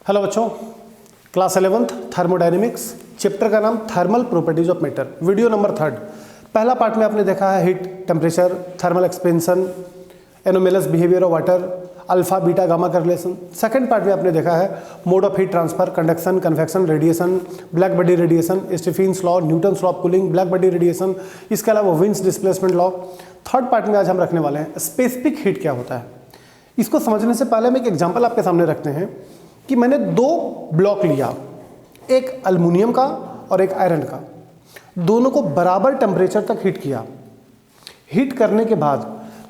Hello बच्चों, class 11th thermodynamics, chapter का नाम thermal properties of matter, video number 3। पहला पार्ट में आपने देखा है heat, temperature, thermal expansion, anomalous behaviour of water, alpha beta gamma का रिलेशन। सेकंड पार्ट में आपने देखा है mode of heat transfer, conduction, convection, radiation, black body radiation, Stephen's law, Newton's law of cooling, black body radiation, इसके अलावा winds displacement law. Third part में आज हम रखने वाले हैं स्पेसिफिक हीट क्या होता है। इसको समझने से पहले हम एक एग्जाम्पल आपके सामने रखते हैं कि मैंने दो ब्लॉक लिया, एक एल्युमिनियम का और एक आयरन का, दोनों को बराबर टेम्परेचर तक हीट किया। हीट करने के बाद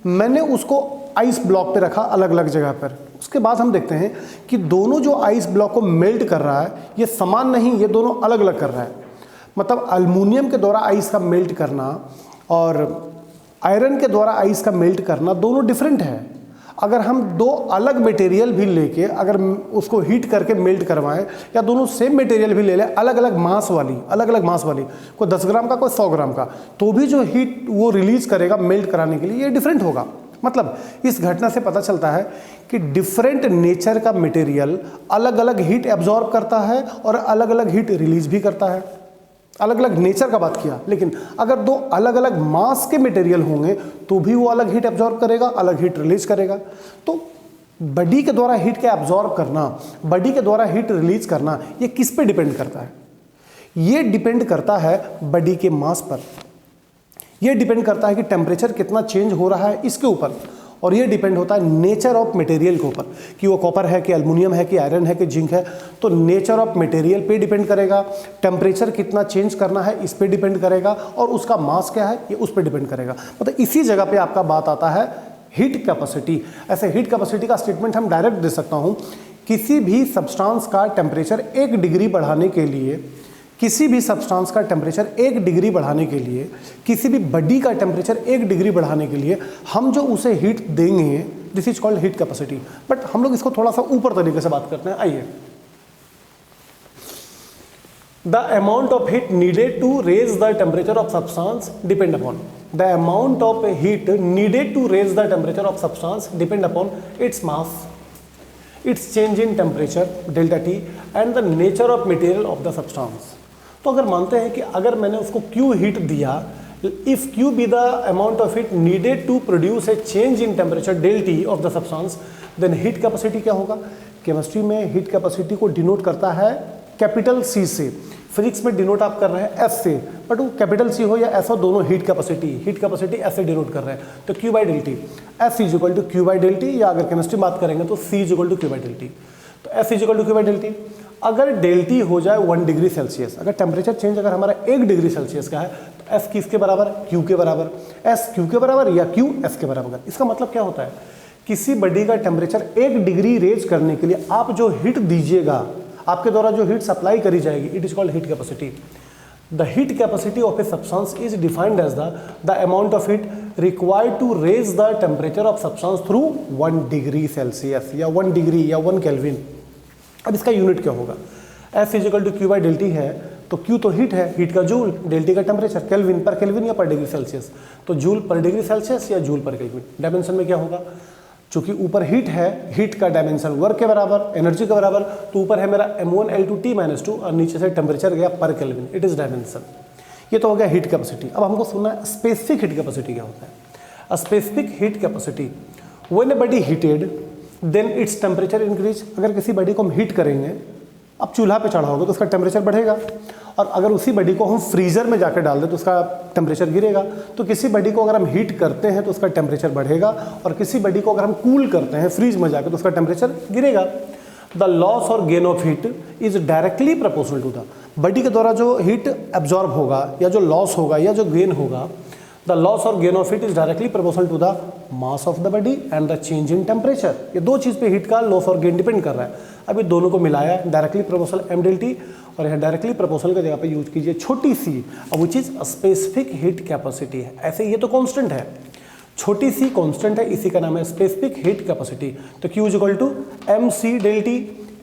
मैंने उसको आइस ब्लॉक पे रखा अलग अलग जगह पर। उसके बाद हम देखते हैं कि दोनों जो आइस ब्लॉक को मेल्ट कर रहा है ये समान नहीं, ये दोनों अलग अलग कर रहा है। मतलब एल्युमिनियम के द्वारा आइस का मेल्ट करना और आयरन के द्वारा आइस का मेल्ट करना दोनों डिफरेंट है। अगर हम दो अलग मटेरियल भी लेके अगर उसको हीट करके मेल्ट करवाएं, या दोनों सेम मटेरियल भी ले लें अलग अलग मास वाली, कोई 10 ग्राम का कोई 100 ग्राम का, तो भी जो हीट वो रिलीज करेगा मेल्ट कराने के लिए ये डिफरेंट होगा। मतलब इस घटना से पता चलता है कि डिफरेंट नेचर का मटेरियल अलग अलग हीट एब्जॉर्ब करता है और अलग अलग हीट रिलीज भी करता है। अलग अलग नेचर का बात किया, लेकिन अगर दो अलग अलग मास के मटेरियल होंगे तो भी वो अलग हीट एब्जॉर्ब करेगा, अलग हीट रिलीज करेगा। तो बॉडी के द्वारा हीट के एब्जॉर्ब करना, बॉडी के द्वारा हीट रिलीज करना, ये किस पे डिपेंड करता है? ये डिपेंड करता है बॉडी के मास पर। ये डिपेंड करता है कि टेम्परेचर कितना चेंज हो रहा है इसके ऊपर, और ये डिपेंड होता है नेचर ऑफ मटेरियल के ऊपर कि वो कॉपर है कि एल्युमिनियम है कि आयरन है कि जिंक है। तो नेचर ऑफ मटेरियल पे डिपेंड करेगा, टेम्परेचर कितना चेंज करना है इस पे डिपेंड करेगा, और उसका मास क्या है ये उस पे डिपेंड करेगा। मतलब इसी जगह पे आपका बात आता है हीट कैपेसिटी। ऐसे हीट कैपेसिटी का स्टेटमेंट हम डायरेक्ट दे सकता हूँ, किसी भी सब्सटेंस का टेम्परेचर 1 डिग्री बढ़ाने के लिए, किसी भी सब्सटेंस का टेम्परेचर 1 डिग्री बढ़ाने के लिए, किसी भी बॉडी का टेम्परेचर 1 डिग्री बढ़ाने के लिए हम जो उसे हीट देंगे, this is called heat capacity. But हम लोग इसको थोड़ा सा ऊपर तरीके से बात करते हैं। आइए, the amount of heat needed to raise the temperature of substance depend upon, the amount of heat needed to raise the temperature of substance depend upon its mass, its change in temperature delta T and the nature of material of the substance. तो अगर मानते हैं कि अगर मैंने उसको Q heat दिया, if Q be the amount of heat needed to produce a change in temperature del T of the substance, then heat capacity क्या होगा? केमिस्ट्री में हीट कैपेसिटी को डिनोट करता है कैपिटल C से, फिजिक्स में denote आप कर रहे हैं S से, बट वो कैपिटल C हो या S हो, दोनों हीट कैपेसिटी S से डिनोट कर रहे हैं। तो Q by del T, S is equal to Q by del T, या अगर केमिस्ट्री बात करेंगे तो C is equal to Q by del T. तो S is equal to Q by del T. अगर डेल टी हो जाए 1 degree Celsius, अगर टेम्परेचर चेंज अगर हमारा 1 डिग्री सेल्सियस का है, तो एस किसके बराबर? क्यू के बराबर। एस क्यू के बराबर या क्यू एस के बराबर। इसका मतलब क्या होता है? किसी बॉडी का टेम्परेचर 1 डिग्री रेज करने के लिए आप जो हीट दीजिएगा, आपके द्वारा जो हीट सप्लाई करी जाएगी, it is called heat capacity. The heat capacity of a substance is defined as the amount of heat required to raise the temperature of substance through 1 degree Celsius या 1 degree या 1 kelvin. अब इसका unit क्या होगा? S is equal to Q by del T है, तो Q तो heat है, हीट का जूल, डेल टी का टेम्परेचर, केल्विन पर केल्विन या पर डिग्री सेल्सियस, तो जूल पर डिग्री सेल्सियस या जूल पर केल्विन। डायमेंशन में क्या होगा? चूंकि ऊपर हीट है, हीट का डायमेंशन वर्क के बराबर, एनर्जी के बराबर, तो ऊपर है मेरा m1L2T-2 और नीचे से टेम्परेचर गया पर केल्विन, इट इज डायमेंशन। ये तो हो गया हीट कैपेसिटी। अब हमको सुनना है स्पेसिफिक हीट कैपेसिटी क्या होता है। A specific heat capacity, when a body heated then its temperature increase. अगर किसी बॉडी को हम हीट करेंगे, अब चूल्हा पे चढ़ाओगे तो उसका टेम्परेचर बढ़ेगा, और अगर उसी बॉडी को हम फ्रीजर में जाकर डाल दें तो उसका टेम्परेचर गिरेगा। तो किसी बॉडी को अगर हम हीट करते हैं तो उसका टेम्परेचर बढ़ेगा, और किसी बॉडी को अगर हम कूल करते हैं फ्रीज में जाकर तो उसका टेम्परेचर गिरेगा। द लॉस और gain of heat is directly proportional to the, body के द्वारा जो हीट एब्जॉर्ब होगा या जो लॉस होगा या जो गेन होगा, द लॉस और gain of heat is directly proportional to the mass of the body and the change in temperature. ये दो चीज़ पे हीट का लॉस और गेन डिपेंड कर रहा है। अभी दोनों को मिलाया, directly proportional M del T, और यहाँ डायरेक्टली प्रोपोर्शनल की जगह पे यूज कीजिए छोटी सी, which is specific heat capacity है। ऐसे ये तो कांस्टेंट है, छोटी सी कांस्टेंट है, इसी का नाम है स्पेसिफिक हीट कैपेसिटी। तो Q is equal to M C del T,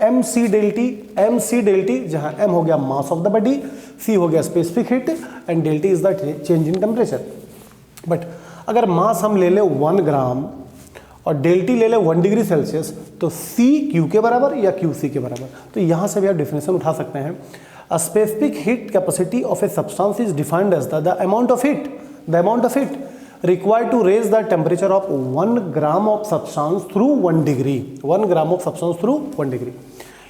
M C del T, M C del T, जहाँ m हो गया mass of the body, C हो गया specific heat and del T is the change in temperature. But अगर mass हम ले ले 1 ग्राम और डेल टी ले ले 1 डिग्री सेल्सियस, तो सी क्यू के बराबर या क्यू सी के बराबर। तो यहाँ से भी आप डेफिनेशन उठा सकते हैं, a specific heat capacity of a substance is defined as the amount of heat required to raise the temperature of 1 gram of substance through 1 degree, 1 gram of substance through 1 degree।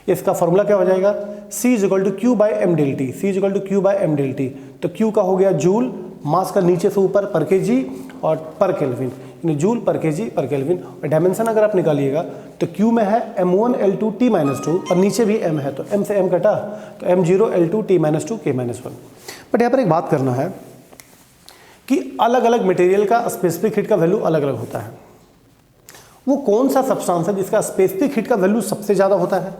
इसका formula क्या हो जाएगा, C is equal to Q by M del T, C is equal to Q by M del T. तो Q का हो गया joule, मास का नीचे से ऊपर पर केजी और पर केल्विन, यानी जूल पर केजी पर केल्विन। और डायमेंशन अगर आप निकालिएगा तो Q में है m1L2T-2 और नीचे भी m है, तो m से m कटा तो m0L2T-2K-1। बट यहाँ पर एक बात करना है कि अलग अलग मटेरियल का स्पेसिफिक हीट का वैल्यू अलग अलग होता है। वो कौन सा सब्सटेंस है जिसका स्पेसिफिक हीट का वैल्यू सबसे ज़्यादा होता है?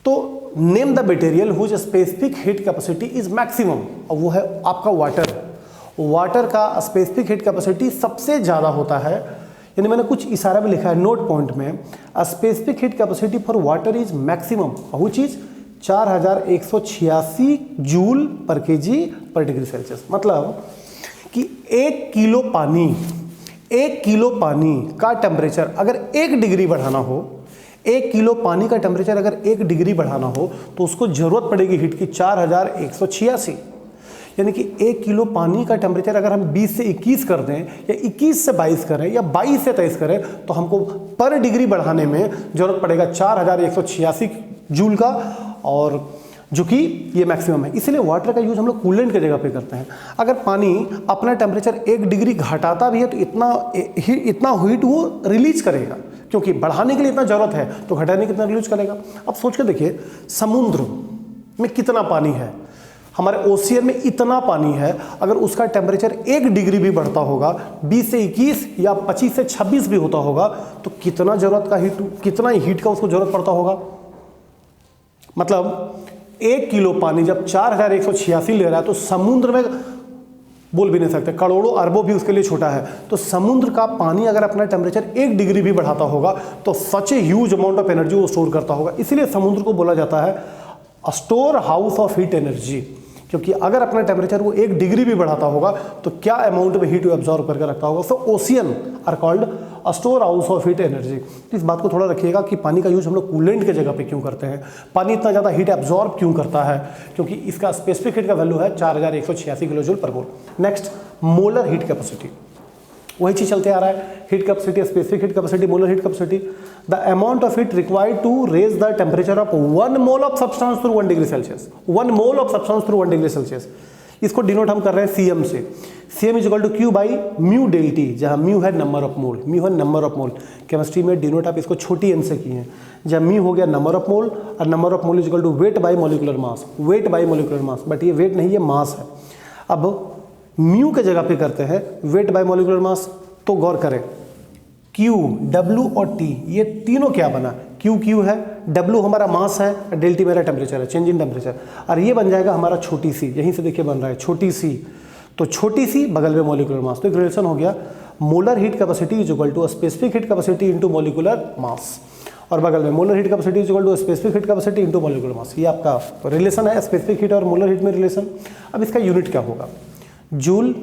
तो name the material whose specific heat capacity is maximum, और वो है आपका वाटर। वाटर का स्पेसिफिक हीट कैपेसिटी सबसे ज़्यादा होता है, यानी मैंने कुछ इशारा भी लिखा है नोट पॉइंट में, specific heat capacity for water is maximum, वो चीज़ 4186 जूल पर केजी पर डिग्री सेल्सियस। मतलब कि 1 किलो पानी का टेम्परेचर अगर 1 डिग्री बढ़ाना हो, 1 किलो पानी का टेम्परेचर अगर 1 डिग्री बढ़ाना हो तो उसको जरूरत पड़ेगी हीट की 4186। यानी कि 1 किलो पानी का टेम्परेचर अगर हम 20 से 21 कर दें या 21 से 22 करें या 22 से 23 करें तो हमको पर डिग्री बढ़ाने में जरूरत पड़ेगा 4186 जूल का, और जो कि ये मैक्सिमम है। इसलिए वाटर का यूज हम लोग कूलेंट की जगह पे करते हैं। अगर पानी अपना टेम्परेचर 1 डिग्री घटाता भी है तो इतना हीट वो रिलीज करेगा, क्योंकि बढ़ाने के लिए इतना जरूरत है तो घटाने कितना रिलीज करेगा। अब सोच के देखिए, समुद्र में कितना पानी है, हमारे ओशियन में इतना पानी है, अगर उसका टेम्परेचर 1 डिग्री भी बढ़ता होगा, 20 से 21 या 25 से 26 भी होता होगा, तो कितना हीट का उसको जरूरत पड़ता होगा। मतलब 1 किलो पानी जब 4186 ले रहा है तो समुद्र में बोल भी नहीं सकते, करोड़ों अरबों भी उसके लिए छोटा है। तो समुद्र का पानी अगर अपना टेम्परेचर 1 डिग्री भी बढ़ाता होगा तो such a huge amount of energy वो स्टोर करता होगा। इसीलिए समुद्र को बोला जाता है store house of heat energy, क्योंकि अगर अपना टेम्परेचर वो 1 डिग्री भी बढ़ाता होगा तो क्या अमाउंट में हीट एब्जॉर्ब करके रखता होगा। So ocean are called store house of heat energy. इस बात को थोड़ा रखिएगा कि पानी का यूज हम लोग कूलेंट के जगह पे क्यों करते हैं, पानी इतना ज़्यादा हीट एब्जॉर्ब क्यों करता है, क्योंकि इसका स्पेसिफिक हीट का वैल्यू है 4186 kilo joule per mole. Next, molar heat capacity, वही चीज चलते आ रहा है, heat capacity, specific heat capacity, molar heat capacity. The amount of heat required to raise the temperature of 1 mole of substance through 1 degree Celsius, 1 mole of substance through 1 degree Celsius. इसको denote हम कर रहे हैं CM से। CM is equal to Q by mu del T, जहां mu है number of mole, mu है number of mole. Chemistry में डिनोट आप इसको छोटी एन से किए हैं, जहां म्यू हो गया नंबर ऑफ मोल और number of mole is equal to weight by molecular mass, weight by molecular mass. But ये वेट नहीं, ये मास है। अब म्यू के जगह पे करते हैं वेट बाई मोलिकुलर मास, तो गौर करें Q, W और T ये तीनों क्या बना, Q है, W हमारा मास है, डेल T मेरा टेम्परेचर है, चेंज इन टेम्परेचर, और ये बन जाएगा हमारा छोटी सी, यहीं से देखिए बन रहा है छोटी सी, तो छोटी सी बगल में मोलिकुलर मास। तो एक रिलेशन हो गया, molar heat capacity is equal to specific heat capacity into molecular mass, और बगल में molar heat capacity is equal to specific heat capacity into molecular mass. ये आपका रिलेशन है स्पेसिफिक हीट और मोलर हीट में रिलेशन। अब इसका यूनिट क्या होगा, जूल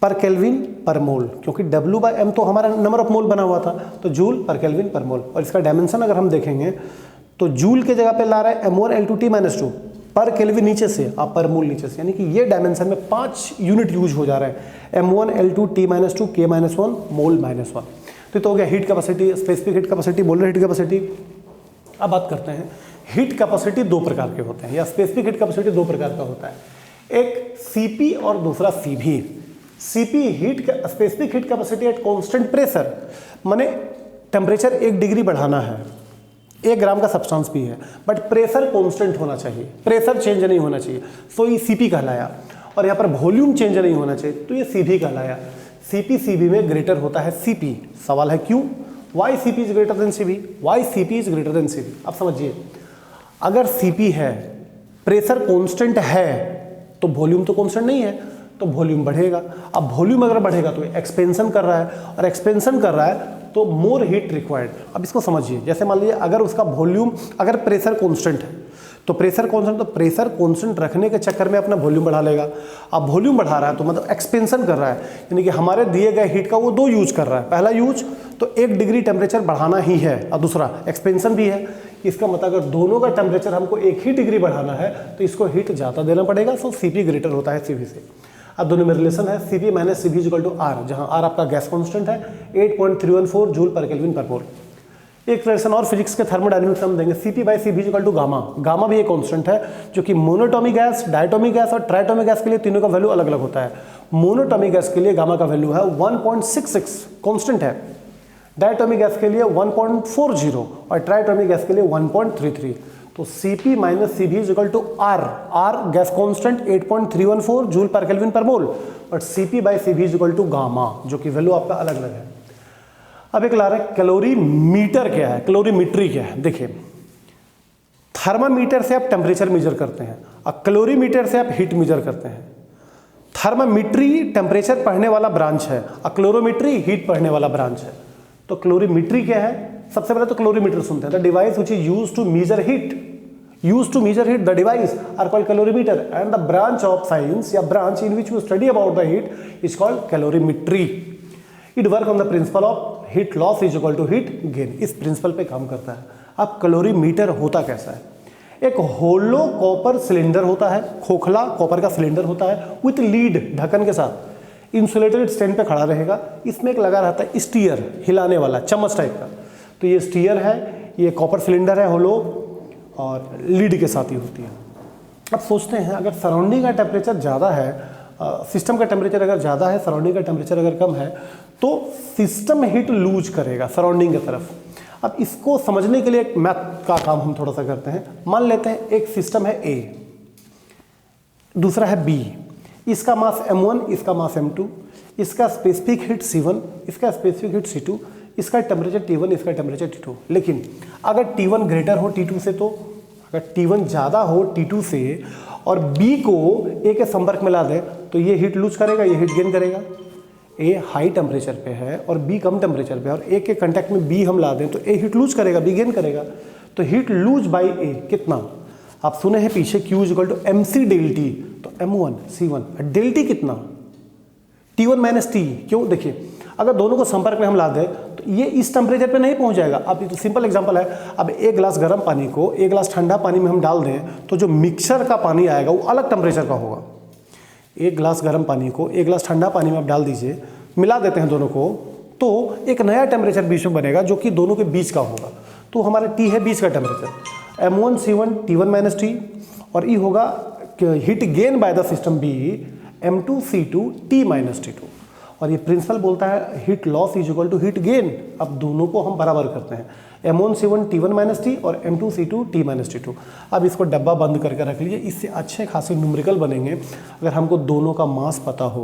पर केल्विन पर मोल, क्योंकि W बाई एम तो हमारा नंबर ऑफ मोल बना हुआ था, तो joule per kelvin per mole. और इसका डायमेंशन अगर हम देखेंगे तो जूल के जगह पे ला रहा है m1L2T-2, पर केल्विन नीचे से और पर मोल नीचे से, यानी कि ये डायमेंशन में 5 यूनिट यूज हो जा रहा है, m1L2T-2 K-1 मोल -1। तो ये तो हो गया heat capacity, specific heat capacity, molar heat capacity. अब बात करते हैं हीट कैपेसिटी 2 प्रकार के होते हैं, या स्पेसिफिक हीट कैपेसिटी 2 प्रकार का होता है, एक CP और दूसरा CV। CP heat specific heat capacity at constant pressure, माने टेम्परेचर 1 डिग्री बढ़ाना है, 1 ग्राम का सब्सटेंस भी है, बट प्रेशर कांस्टेंट होना चाहिए, प्रेशर चेंज नहीं होना चाहिए, सो ये CP कहलाया। और यहाँ पर वॉल्यूम चेंज नहीं होना चाहिए, तो ये CV कहलाया। CP CV में ग्रेटर होता है CP। सवाल है क्यों, why CP is greater than CV, why CP is greater than CV। अब समझिए, अगर CP है, प्रेशर कांस्टेंट है, तो वॉल्यूम तो कांस्टेंट नहीं है, तो वॉल्यूम बढ़ेगा। अब वॉल्यूम अगर बढ़ेगा तो एक्सपेंशन कर रहा है, और एक्सपेंशन कर रहा है तो मोर हीट रिक्वायर्ड। अब इसको समझिए, जैसे मान लीजिए अगर उसका वॉल्यूम, अगर प्रेशर कांस्टेंट है तो प्रेशर कांस्टेंट, तो प्रेशर कांस्टेंट रखने के चक्कर में अपना वॉल्यूम बढ़ा लेगा। अब वॉल्यूम बढ़ा रहा है तो मतलब एक्सपेंशन कर रहा है, यानी कि हमारे दिए गए हीट का वो दो यूज कर रहा है। पहला यूज तो 1 डिग्री टेम्परेचर बढ़ाना ही है और दूसरा एक्सपेंशन भी है। इसका मतलब अगर दोनों का टेम्परेचर हमको 1 ही डिग्री बढ़ाना है तो इसको हीट ज़्यादा देना पड़ेगा, सो Cp ग्रेटर होता है Cv से। अब दोनों में रिलेशन है Cp minus Cv equal to R, जहाँ R आपका गैस कॉन्स्टेंट है 8.314 जूल पर केल्विन पर मोल। एक रिलेशन और फिजिक्स के थर्मोडायनेमिक्स हम देंगे, Cp by Cv equal to gamma. Gamma भी एक कांस्टेंट है जो कि मोनोटॉमिक गैस, डायटोमिक गैस और ट्राइटोमिक गैस के लिए तीनों का वैल्यू अलग अलग होता है। मोनोटॉमिक गैस के लिए गामा का वैल्यू है 1.66 कांस्टेंट है, डायटोमिक गैस के लिए 1.40 और ट्राइटोमिक गैस के लिए 1.33। तो Cp minus Cv equal to R, R gas constant 8.314 joule per kelvin per mole और Cp by Cv equal to gamma, जो कि वैल्यू आपका अलग अलग है। अब एक ला रहे हैं कैलोरीमीटर क्या है, कैलोरीमेट्री क्या है। देखिए, थर्मामीटर से आप टेम्परेचर मेजर करते हैं और कैलोरीमीटर से आप हीट मेजर करते हैं। थर्मामीट्री टेम्परेचर पढ़ने वाला ब्रांच है और कैलोरीमेट्री हीट पढ़ने वाला ब्रांच है। तो कैलोरीमेट्री क्या है, सबसे पहले तो कैलोरीमीटर सुनते हैं, the device which is used to measure heat, used to measure heat, the device are called calorimeter and the branch of science या branch in which you study about the heat is called calorimetry. It work on the principle of heat loss is equal to heat gain, इस principle पे काम करता है। अब calorimeter होता कैसा है, एक होलो कॉपर सिलेंडर होता है, खोखला कॉपर का सिलेंडर होता है विथ लीड ढक्कन के साथ, इंसुलेटेड स्टैंड पे खड़ा रहेगा। इसमें एक लगा रहता है स्टीयर, हिलाने वाला चम्मच टाइप का। तो ये स्टीयर है, ये कॉपर सिलेंडर है होलो और लीड के साथ ही होती है। अब सोचते हैं अगर सराउंडिंग का टेम्परेचर ज़्यादा है, सिस्टम का टेम्परेचर अगर ज़्यादा है, सराउंडिंग का टेम्परेचर अगर कम है, तो सिस्टम हीट लूज करेगा सराउंडिंग की तरफ। अब इसको समझने के लिए एक मैथ का काम हम थोड़ा सा करते हैं। मान लेते हैं एक सिस्टम है A, दूसरा है B, इसका मास m1, इसका मास m2, इसका स्पेसिफिक हीट C1, इसका स्पेसिफिक हीट C2, इसका टेम्परेचर T1, इसका टेम्परेचर T2। लेकिन अगर T1 ग्रेटर हो T2 से, तो अगर T1 ज़्यादा हो T2 से और B को A के संपर्क में ला दें तो ये हीट लूज करेगा, ये हीट गेन करेगा। A हाई टेम्परेचर पे है और B कम टेम्परेचर पे है और A के कांटेक्ट में B हम ला दें तो A हीट लूज करेगा, B गेन करेगा। तो हीट लूज बाई A कितना, आप सुने हैं पीछे Q equal to MC del T, तो M1 C1 डेल T कितना, T1 माइनस T। क्यों, देखिए अगर दोनों को संपर्क में हम ला दें तो ये इस टेम्परेचर पे नहीं पहुंच जाएगा। अब तो सिंपल एग्जांपल है, अब एक गिलास गर्म पानी को एक गिलास ठंडा पानी में हम डाल दें तो जो मिक्सर का पानी आएगा वो अलग टेम्परेचर का होगा। एक गिलास गर्म पानी को एक गिलास ठंडा पानी में आप डाल दीजिए, मिला देते हैं दोनों को, तो एक नया टेम्परेचर बीच में बनेगा जो कि दोनों के बीच का होगा। तो हमारा T है बीच का temperature, M1 C1 T1 minus T, और E होगा heat gain by the system B M2 C2 T minus T2। और ये प्रिंसिपल बोलता है heat loss is equal to heat gain. अब दोनों को हम बराबर करते हैं, M1 C1 T1 minus T और M2 C2 T minus T2। अब इसको डब्बा बंद करके रख लीजिए, इससे अच्छे खासे न्यूमेरिकल बनेंगे। अगर हमको दोनों का मास पता हो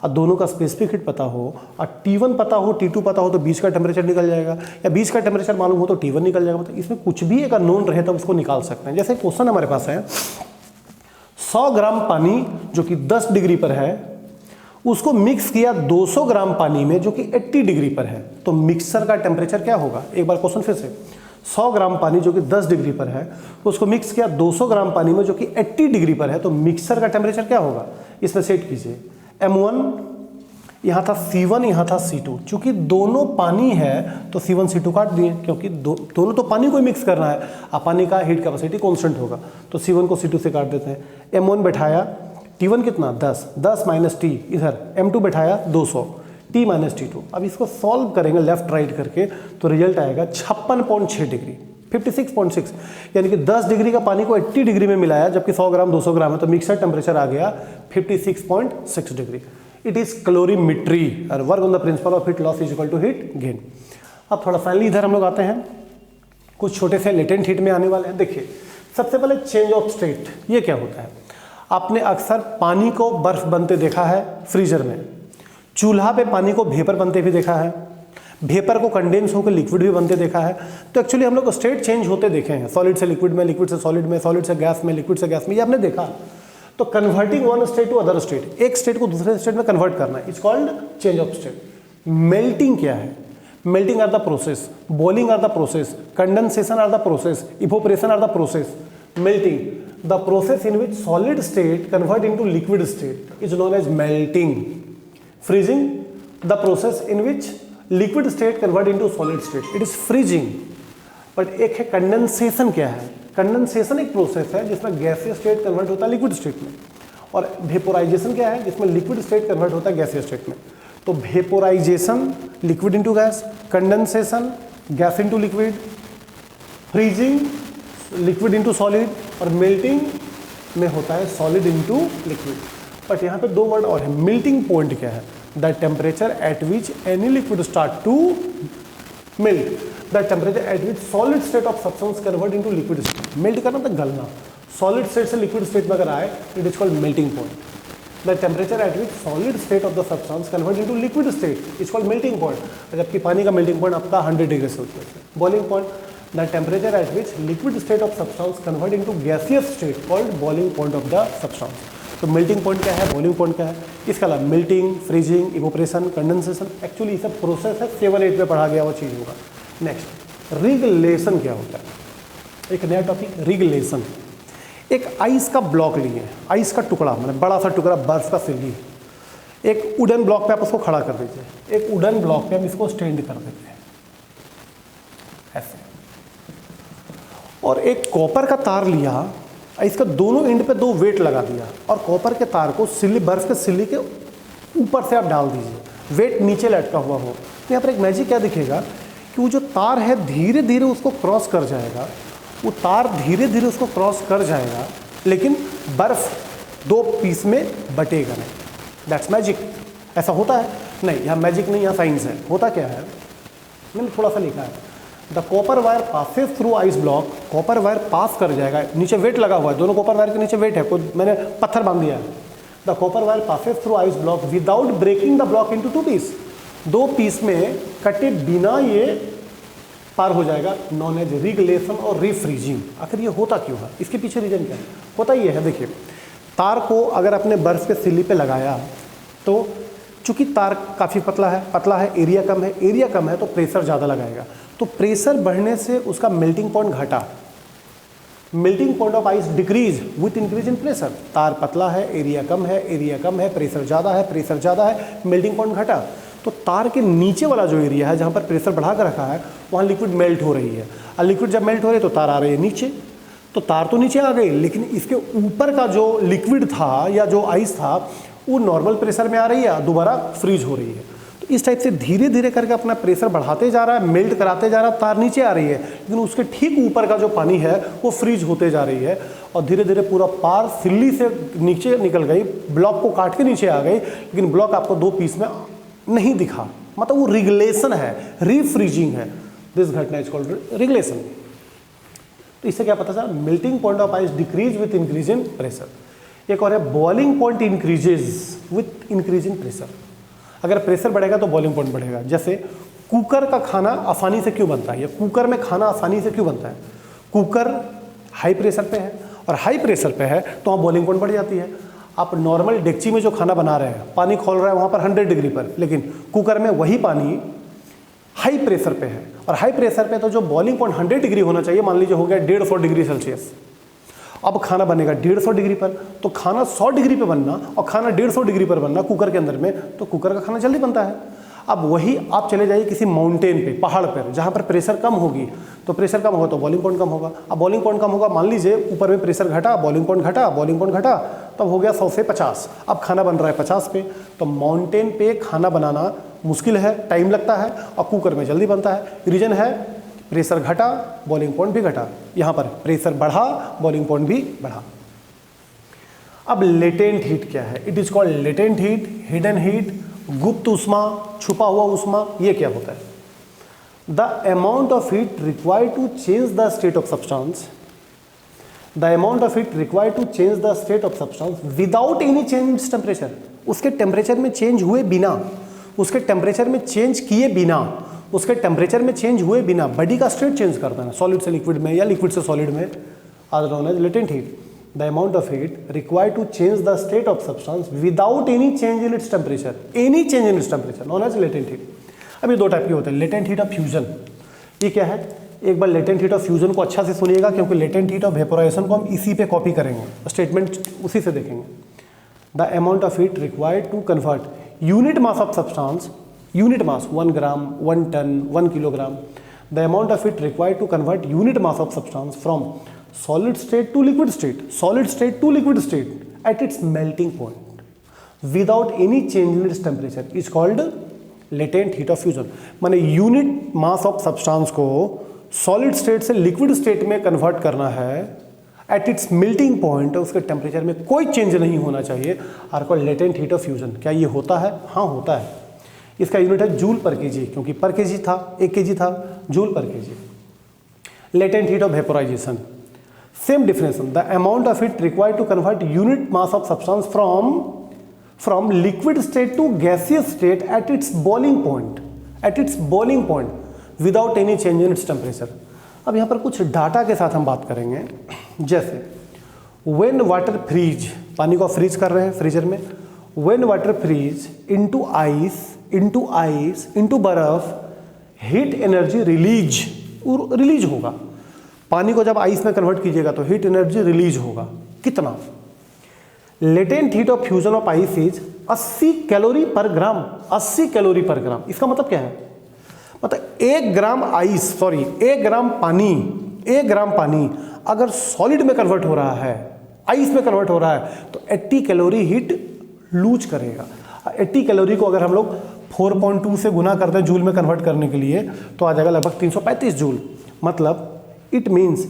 और दोनों का स्पेसिफिक हीट पता हो और T1 पता हो T2 पता हो तो बीच का टेम्परेचर निकल जाएगा, या बीच का टेम्परेचर मालूम हो तो T1 निकल जाएगा। मतलब इसमें कुछ भी एक अननोन रहे तो उसको निकाल सकते हैं। जैसे क्वेश्चन हमारे पास है, 100 ग्राम पानी जो कि 10 डिग्री पर है उसको मिक्स किया 200 ग्राम पानी में जो कि 80 डिग्री पर है, तो मिक्सर का टेम्परेचर क्या होगा। एक बार क्वेश्चन फिर से, 100 ग्राम पानी जो कि 10 डिग्री पर है उसको मिक्स किया 200 ग्राम पानी में जो कि 80 डिग्री पर है, तो मिक्सर का टेम्परेचर क्या होगा। इसमें सेट कीजिए, M1 यहाँ था, C1 यहाँ था, C2। चूंकि दोनों पानी है तो C1 C2 काट दिए, क्योंकि दोनों तो पानी को ही मिक्स करना है। अब पानी का हीट कैपेसिटी कांस्टेंट होगा तो C1 को C2 से काट देते हैं। M1 बैठाया, T1 कितना 10 माइनस T, इधर M2 बैठाया 200, T माइनस T2। अब इसको सॉल्व करेंगे लेफ्ट राइट करके तो रिजल्ट आएगा 56.6 डिग्री, 56.6, यानी कि 10 डिग्री का पानी को 80 डिग्री में मिलाया, जबकि 100 ग्राम 200 ग्राम है तो मिक्सर टेम्परेचर आ गया 56.6 डिग्री। इट इज कैलोरीमेट्री और work on the principle of heat loss is equal to heat gain. अब थोड़ा फाइनली इधर हम लोग आते हैं, कुछ छोटे से लेटेंट हीट में आने वाले हैं। देखिए सबसे पहले चेंज ऑफ स्टेट, ये क्या होता है। आपने अक्सर पानी को बर्फ बनते देखा है फ्रीजर में, चूल्हा पे पानी को वेपर बनते भी देखा है, वेपर को कंडेंस होकर लिक्विड भी बनते देखा है। तो एक्चुअली हम लोग स्टेट चेंज होते देखे हैं, सॉलिड से लिक्विड में, लिक्विड से सॉलिड में, सॉलिड से गैस में, लिक्विड से गैस में, ये आपने देखा। तो converting one state to other state, एक स्टेट को दूसरे स्टेट में कन्वर्ट करना, it's called change of state. Melting क्या है, melting are the process, boiling are the process, condensation are the process, evaporation are the process. Melting, the process in which solid state convert into liquid state is known as melting. Freezing, the process in which liquid state convert into solid state, it is freezing. But एक है condensation. क्या है condensation? एक process है जिसमें गैसीय state convert होता है लिक्विड स्टेट में. और वेपोराइजेशन क्या है? जिसमें लिक्विड स्टेट कन्वर्ट होता है गैसीय स्टेट में. तो vaporisation liquid into gas, condensation gas into liquid, freezing liquid into solid, और मेल्टिंग में होता है सॉलिड इनटू लिक्विड. बट यहाँ पे दो वर्ड और है. मेल्टिंग पॉइंट क्या है? The temperature at which any liquid start to melt, the temperature at which solid state of substance convert into liquid state. Melt करना तो गलना. सॉलिड स्टेट से लिक्विड स्टेट में अगर आए, it is called melting point. The temperature at which solid state of the substance convert into liquid state is called melting point. जबकि पानी का मेल्टिंग पॉइंट आपका 100 डिग्री सेल्सियस है. Boiling point, the temperature at which liquid state of substance convert into gaseous state called boiling point of the substance. तो melting point क्या है, boiling point क्या है? इसके अलावा melting, freezing, evaporation, condensation, actually ये सब प्रोसेस है. 7-8 में पढ़ा गया वो चीज़ होगा. नेक्स्ट, रिगलेशन क्या होता है? एक नया टॉपिक, रिगलेशन. एक आइस का ब्लॉक लिए, आइस का टुकड़ा, मतलब बड़ा सा टुकड़ा बर्फ का सिल्ली. एक वुडन ब्लॉक पे आप उसको खड़ा कर दीजिए. एक वुडन ब्लॉक पे हम इसको स्टैंड कर देते हैं ऐसे. और एक कॉपर का तार लिया, इसका दोनों एंड पे 2 वेट लगा दिया, और कॉपर के तार को सिल्ली, बर्फ के सिल्ली के ऊपर से आप डाल दीजिए. वेट नीचे लटका हुआ हो. तो यहाँ पर एक मैजिक क्या दिखेगा कि वो जो तार है धीरे धीरे उसको क्रॉस कर जाएगा. वो तार धीरे धीरे उसको क्रॉस कर जाएगा, लेकिन बर्फ 2 पीस में बटेगा नहीं. That's magic. ऐसा होता है? नहीं, यहाँ मैजिक नहीं, यहाँ साइंस है. होता क्या है, मैंने थोड़ा सा लिखा है. The copper wire passes through ice block. Copper wire pass कर जाएगा, नीचे वेट लगा हुआ है, दोनों कॉपर वायर के नीचे वेट है, कोई मैंने पत्थर बांध दिया है. The copper wire passes through ice block without breaking the block into 2 piece. 2 piece में कटे बिना ये पार हो जाएगा. नॉन एज रिगलेशन और रीफ्रीजिंग. आखिर ये होता क्यों है? इसके पीछे रीजन क्या है? होता ये है, देखिए, तार को अगर अपने बर्फ के सिल्ली पे लगाया, तो चूंकि तार काफ़ी पतला है, एरिया कम है, एरिया कम है तो प्रेशर ज़्यादा लगाएगा. तो प्रेशर बढ़ने से उसका मेल्टिंग पॉइंट घटा. Melting point of ice decrease with increase in pressure. तार पतला है, एरिया कम है, प्रेशर ज़्यादा है, मेल्टिंग पॉइंट घटा. तो तार के नीचे वाला जो एरिया है जहाँ पर प्रेशर बढ़ा कर रखा है, वहाँ लिक्विड मेल्ट हो रही है. और लिक्विड जब मेल्ट हो रही है तो तार आ रही है नीचे. तो तार तो नीचे आ गई, लेकिन इसके ऊपर का जो लिक्विड था या जो आइस था वो नॉर्मल प्रेशर में आ रही है, दोबारा फ्रीज हो रही है. तो इस टाइप से धीरे धीरे करके अपना प्रेशर बढ़ाते जा रहा है, मेल्ट कराते जा रहा है, तार नीचे आ रही है, लेकिन उसके ठीक ऊपर का जो पानी है वो फ्रीज होते जा रही है. और धीरे धीरे पूरा पार सिल्ली से नीचे निकल गई, ब्लॉक को काट के नीचे आ गई, लेकिन ब्लॉक आपको 2 पीस में नहीं दिखा. मतलब वो रिगलेशन है, रीफ्रीजिंग है. दिस घटना इज कॉल्ड रिगलेशन. तो इससे क्या पता चला? Melting point of ice decrease with increase in pressure. एक और है boiling point increases with increase in pressure. अगर प्रेशर बढ़ेगा तो बॉइलिंग पॉइंट बढ़ेगा. जैसे कुकर का खाना आसानी से क्यों बनता है, या कुकर में खाना आसानी से क्यों बनता है? कुकर हाई प्रेशर पे है, और हाई प्रेशर पे है तो वहाँ बॉइलिंग पॉइंट बढ़ जाती है. आप नॉर्मल डेगची में जो खाना बना रहे हैं, पानी खोल रहा है वहाँ पर 100 डिग्री पर, लेकिन कुकर में वही पानी हाई प्रेशर पे है, और हाई प्रेशर पे तो जो बॉइलिंग पॉइंट 100 डिग्री होना चाहिए, मान लीजिए हो गया 150 डिग्री सेल्सियस. अब खाना बनेगा 150 डिग्री पर, तो खाना 100 डिग्री पे बनना और खाना 150 डिग्री पर बनना कुकर के अंदर में, तो कुकर का खाना जल्दी बनता है. अब वही आप चले जाइए किसी माउंटेन पे, पहाड़ पर, जहाँ पर प्रेशर कम होगी, तो प्रेशर कम होगा तो बॉइलिंग पॉइंट कम होगा. अब बॉइलिंग पॉइंट कम होगा, मान लीजिए ऊपर में प्रेशर घटा, बॉइलिंग पॉइंट घटा, तब हो गया 100 से 50. अब खाना बन रहा है 50 पे. तो माउंटेन पे खाना बनाना मुश्किल है, टाइम लगता है, और कुकर में जल्दी बनता है. रीजन है प्रेशर घटा, बॉइलिंग पॉइंट भी घटा. यहाँ पर प्रेशर बढ़ा, बॉइलिंग पॉइंट भी बढ़ा. अब लेटेंट हीट क्या है? It is called latent heat, hidden heat, गुप्त ऊष्मा, छुपा हुआ ऊष्मा. ये क्या होता है? The amount of heat required to change the state of substance, the amount of heat required to change the state of substance without any change in temperature. उसके टेम्परेचर में चेंज हुए बिना, उसके टेम्परेचर में चेंज किए बिना, उसके temperature में चेंज हुए बिना बॉडी का स्टेट चेंज कर देना, सॉलिड से लिक्विड में या लिक्विड से सॉलिड में, are known as latent heat. The amount of heat required to change the state of substance without any change in its temperature, any change in its temperature, known as latent heat. अब ये 2 type के होते हैं. Latent heat of fusion. ये क्या है? एक बार लेटेंट हीट ऑफ फ्यूजन को अच्छा से सुनिएगा, क्योंकि लेटेंट हीट ऑफ वेपोराइजेशन को हम इसी पे कॉपी करेंगे, स्टेटमेंट उसी से देखेंगे। The amount of heat required to convert unit mass of substance, unit mass 1 gram, 1 ton, 1 kilogram, the amount of heat required to convert unit mass of substance from solid state to liquid state, solid state to liquid state at its melting point without any change in its temperature is called latent heat of fusion. माने unit mass of substance को solid state से liquid state में convert करना है at its melting point, उसके temperature में कोई change नहीं होना चाहिए, are called latent heat of fusion. क्या ये होता है? हाँ होता है। इसका यूनिट है जूल पर केजी, क्योंकि पर केजी था, 1 केजी था, जूल पर KG. Latent heat of vaporisation, same definition, the amount of heat required to convert unit mass of substance from liquid state to gaseous state at its boiling point without any change in its temperature. अब यहाँ पर कुछ data के साथ हम बात करेंगे, जैसे व्हेन वाटर फ्रीज, पानी को फ्रीज कर रहे हैं फ्रीजर में, when water freeze into ice into बर्फ, हीट एनर्जी रिलीज होगा। पानी को जब आइस में कन्वर्ट कीजिएगा तो हीट एनर्जी रिलीज होगा। कितना? Latent heat of fusion of ice is 80 calorie पर ग्राम। 80 कैलोरी पर ग्राम, इसका मतलब क्या है? मतलब 1 ग्राम पानी अगर सॉलिड में कन्वर्ट हो रहा है, आइस में कन्वर्ट हो रहा है, तो 80 कैलोरी हीट लूज करेगा। 80 कैलोरी को अगर हम लोग 4.2 से गुना करते हैं जूल में कन्वर्ट करने के लिए, तो आ जाएगा लगभग 335 जूल। मतलब it means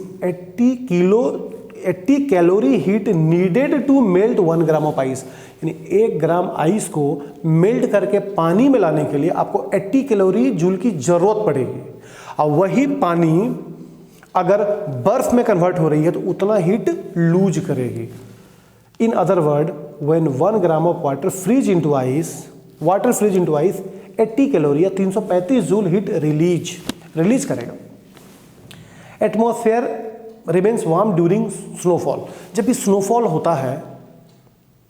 80 calorie heat needed to melt 1 gram of ice. यानी 1 ग्राम आइस को मेल्ट करके पानी में लाने के लिए आपको 80 कैलोरी जूल की जरूरत पड़ेगी। और वही पानी अगर बर्फ में कन्वर्ट हो रही है तो उतना हीट लूज करेगी। In other word, when 1 gram of water freeze into ice 80 calorie या 335 जूल हीट रिलीज करेगा। Atmosphere remains warm during snowfall. जब भी स्नोफॉल होता है,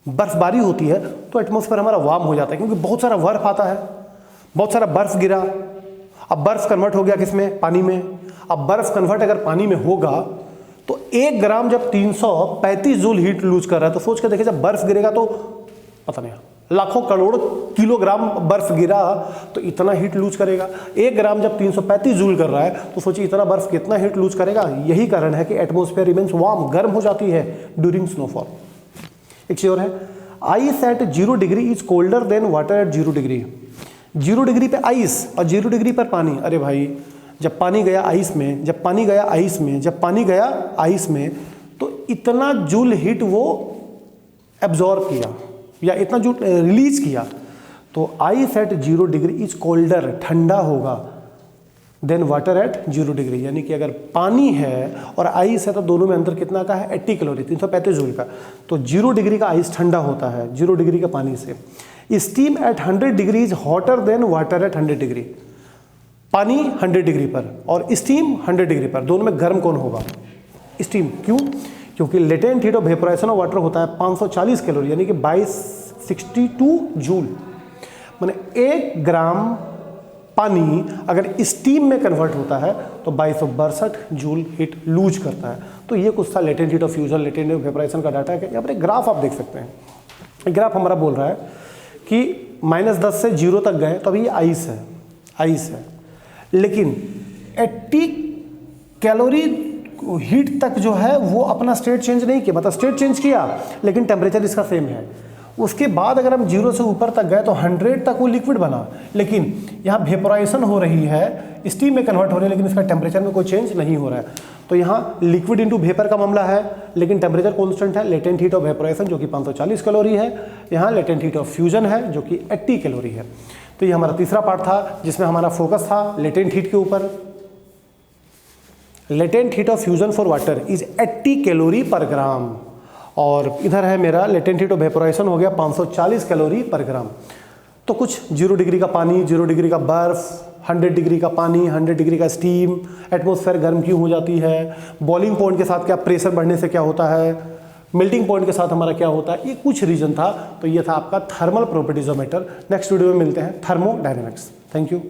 बर्फबारी होती है, तो एटमॉस्फेयर हमारा वार्म हो जाता है, क्योंकि बहुत सारा बर्फ आता है, बहुत सारा बर्फ गिरा। अब बर्फ कन्वर्ट हो गया किसमें? पानी में। अब बर्फ कन्वर्ट अगर पानी में होगा तो 1 ग्राम जब 335 जूल हीट लूज कर रहा है, तो सोच कर देखिए, जब बर्फ गिरेगा तो पता नहीं लाखों करोड़ किलोग्राम बर्फ गिरा तो इतना हीट लूज करेगा। 1 ग्राम जब 335 जूल कर रहा है, तो सोचिए इतना बर्फ कितना हीट लूज करेगा। यही कारण है कि एटमॉस्फेयर रिमेन्स वार्म, गर्म हो जाती है ड्यूरिंग स्नोफॉल। एक चीज और है, ice at 0 degree is colder than water at 0 degree. 0 degree पे आइस और 0 डिग्री पर पानी। अरे भाई, जब पानी गया आइस में तो इतना जूल हीट वो एब्जॉर्ब किया या इतना जूल रिलीज किया। तो ice at 0 degree is colder, ठंडा होगा, देन वाटर एट 0 डिग्री। यानी कि अगर पानी है और आइस है तो दोनों में अंतर कितना का है? 80 कैलोरी, 335 जूल का। तो 0 डिग्री का आइस ठंडा होता है 0 डिग्री का पानी से। Steam eight 100 degree is hotter then water eight 100 degree. पानी 100 डिग्री पर और स्टीम 100 डिग्री पर, दोनों में गर्म कौन होगा? स्टीम। क्यों? क्योंकि latent heat of vaporisation of water होता है 540 कैलोरी, यानी कि 2262 जूल। माने 1 ग्राम पानी अगर स्टीम में कन्वर्ट होता है तो 2262 जूल हीट लूज करता है। तो ये कुछ था latent heat of fusion, latent heat of vaporisation का डाटा है। यहाँ पर एक ग्राफ आप देख सकते हैं। एक ग्राफ हमारा बोल रहा है कि -10 से 0 तक गए तो अभी ये आइस है, लेकिन 80 कैलोरी हीट तक जो है वो अपना स्टेट चेंज नहीं किया, मतलब स्टेट चेंज किया लेकिन टेम्परेचर इसका सेम है। उसके बाद अगर हम 0 से ऊपर तक गए तो 100 तक वो लिक्विड बना, लेकिन यहाँ वेपोराइजेशन हो रही है, स्टीम में कन्वर्ट हो रही है, लेकिन इसका टेम्परेचर में कोई चेंज नहीं हो रहा है। तो यहाँ लिक्विड इंटू वेपर का मामला है, लेकिन टेम्परेचर कॉन्स्टेंट है। लेटेंट हीट ऑफ वेपोराइजेशन जो कि 540 कैलोरी है, यहाँ लेटेंट हीट ऑफ फ्यूजन है जो कि 80 कैलोरी है। तो ये हमारा तीसरा पार्ट था जिसमें हमारा फोकस था लेटेंट हीट के ऊपर। Latent heat of fusion for water is 80 calorie पर ग्राम, और इधर है मेरा लेटेंट हीट ऑफ वेपोराइजेशन हो गया 540 कैलोरी पर ग्राम। तो कुछ 0 डिग्री का पानी, 0 डिग्री का बर्फ, 100 डिग्री का पानी, 100 डिग्री का स्टीम, एटमॉस्फेयर गर्म क्यों हो जाती है, बॉइलिंग पॉइंट के साथ क्या प्रेशर बढ़ने से क्या होता है, मेल्टिंग पॉइंट के साथ हमारा क्या होता है, ये कुछ रीजन था। तो ये था आपका thermal properties of matter. Next video में मिलते हैं थर्मोडायनेमिक्स। Thank you.